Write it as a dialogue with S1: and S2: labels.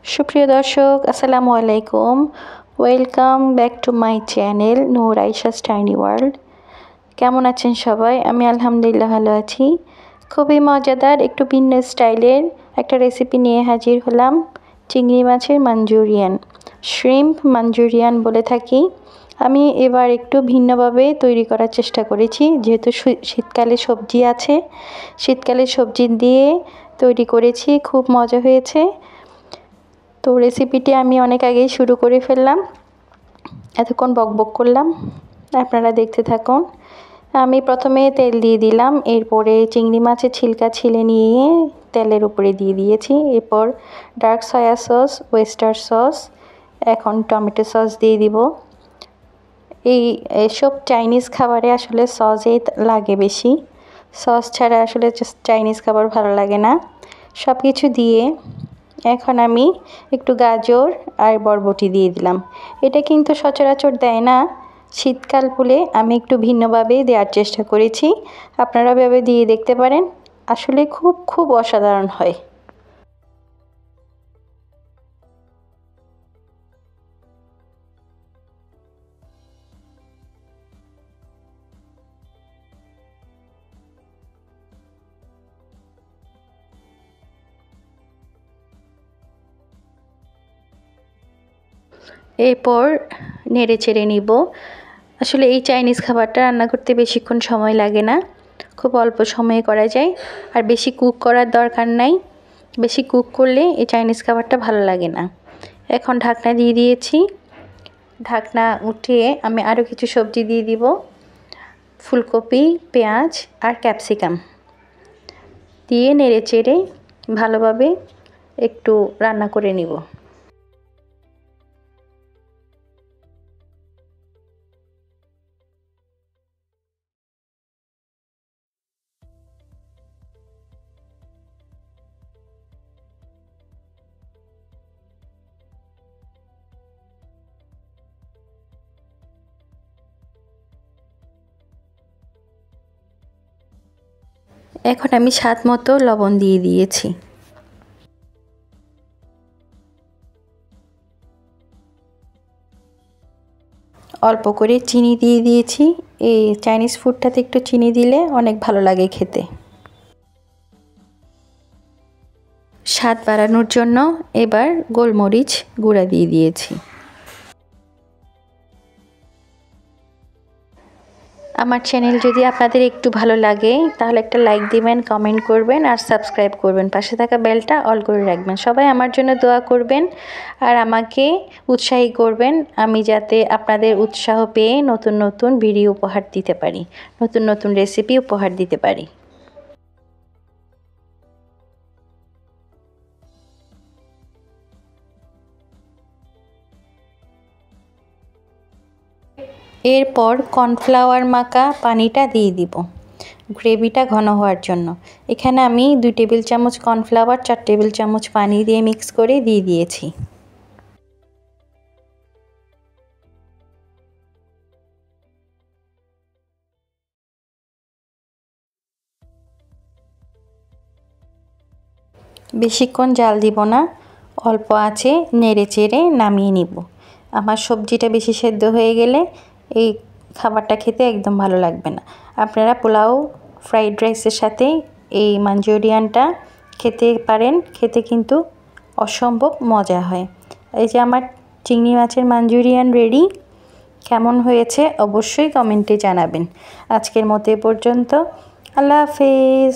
S1: সুপ্রিয় দর্শক, আসসালামু আলাইকুম। Welcome back to my channel Noor Ayesha's tiny world. কেমন আছেন সবাই? আমি আলহামদুলিল্লাহ ভালো আছি। খুবই মজাদার একটু ভিন্ন স্টাইলের একটা রেসিপি নিয়ে হাজির হলাম। চিংড়ি মাছের মাঞ্চুরিয়ান, শ্রিম্প মাঞ্চুরিয়ান বলে থাকি। আমি এবার একটু ভিন্নভাবে তৈরি করার চেষ্টা করেছি, যেহেতু শীতকালে সবজি আছে, শীতকালে সবজি দিয়ে তৈরি করেছি, খুব মজা হয়েছে। তো রেসিপিটি আমি অনেক আগেই শুরু করে ফেললাম, এতক্ষণ বকবক করলাম, আপনারা দেখতে থাকুন। আমি প্রথমে তেল দিয়ে দিলাম, এরপরে চিংড়ি মাছের ছিলকা ছিলে নিয়ে তেলের উপরে দিয়ে দিয়েছি। এরপর dark soya sauce, oyster sauce, এখন টমেটো সস দিয়ে দিব। এসব চাইনিজ খাবারে আসলে সসই লাগে বেশি, সস ছাড়া আসলে চাইনিজ খাবার ভালো লাগে না। সব কিছু দিয়ে এখন আমি একটু গাজর আর বরবটি দিয়ে দিলাম। এটা কিন্তু সচরাচর দেয় না, শীতকাল বলে আমি একটু ভিন্নভাবে দেওয়ার চেষ্টা করেছি। আপনারা ভাবে দিয়ে দেখতে পারেন, আসলে খুব খুব অসাধারণ হয়। এরপর নেড়ে চেড়ে নিব। আসলে এই চাইনিজ খাবারটা রান্না করতে বেশিক্ষণ সময় লাগে না, খুব অল্প সময়ে করা যায়, আর বেশি কুক করার দরকার নাই। বেশি কুক করলে এই চাইনিজ খাবারটা ভালো লাগে না। এখন ঢাকনা দিয়ে দিয়েছি, ঢাকনা উঠিয়ে আমি আরও কিছু সবজি দিয়ে দিব, ফুলকপি, পেঁয়াজ আর ক্যাপসিকাম দিয়ে নেড়ে চেড়ে ভালোভাবে একটু রান্না করে নিব। এখন আমি স্বাদ মতো লবণ দিয়ে দিয়েছি। অল্প করে চিনি দিয়ে দিয়েছি, এই চাইনিজ ফুডটাতে একটু চিনি দিলে অনেক ভালো লাগে খেতে। স্বাদ বাড়ানোর জন্য এবার গোলমরিচ গুঁড়া দিয়ে দিয়েছি। আমার চ্যানেল যদি আপনাদের একটু ভালো লাগে তাহলে একটা লাইক দিবেন, কমেন্ট করবেন আর সাবস্ক্রাইব করবেন, পাশে থাকা বেলটা অল করে রাখবেন। সবাই আমার জন্য দোয়া করবেন আর আমাকে উৎসাহী করবেন, আমি যাতে আপনাদের উৎসাহ পেয়ে নতুন নতুন ভিডিও উপহার দিতে পারি, নতুন নতুন রেসিপি উপহার দিতে পারি। এরপর কর্নফ্লাওয়ার মাখা পানিটা দিয়ে দিব গ্রেভিটা ঘন হওয়ার জন্য। এখানে আমি 2 টেবিল চামচ কর্নফ্লাওয়ার, 4 টেবিল চামচ পানি দিয়ে মিক্স করে দিয়ে দিয়েছি। বেশিক্ষণ জাল দিব না, অল্প আঁচে নেড়ে চেড়ে নামিয়ে নিব। আমার সবজিটা বেশি সেদ্ধ হয়ে গেলে এই খাবারটা খেতে একদম ভালো লাগবে না। আপনারা পোলাও, ফ্রাইড রাইসের সাথে এই মাঞ্চুরিয়ানটা খেতে পারেন, খেতে কিন্তু অসম্ভব মজা হয়। এই যে আমার চিংড়ি মাছের মাঞ্চুরিয়ান রেডি। কেমন হয়েছে অবশ্যই কমেন্টে জানাবেন। আজকের মতো এ পর্যন্ত, আল্লাহ হাফেজ।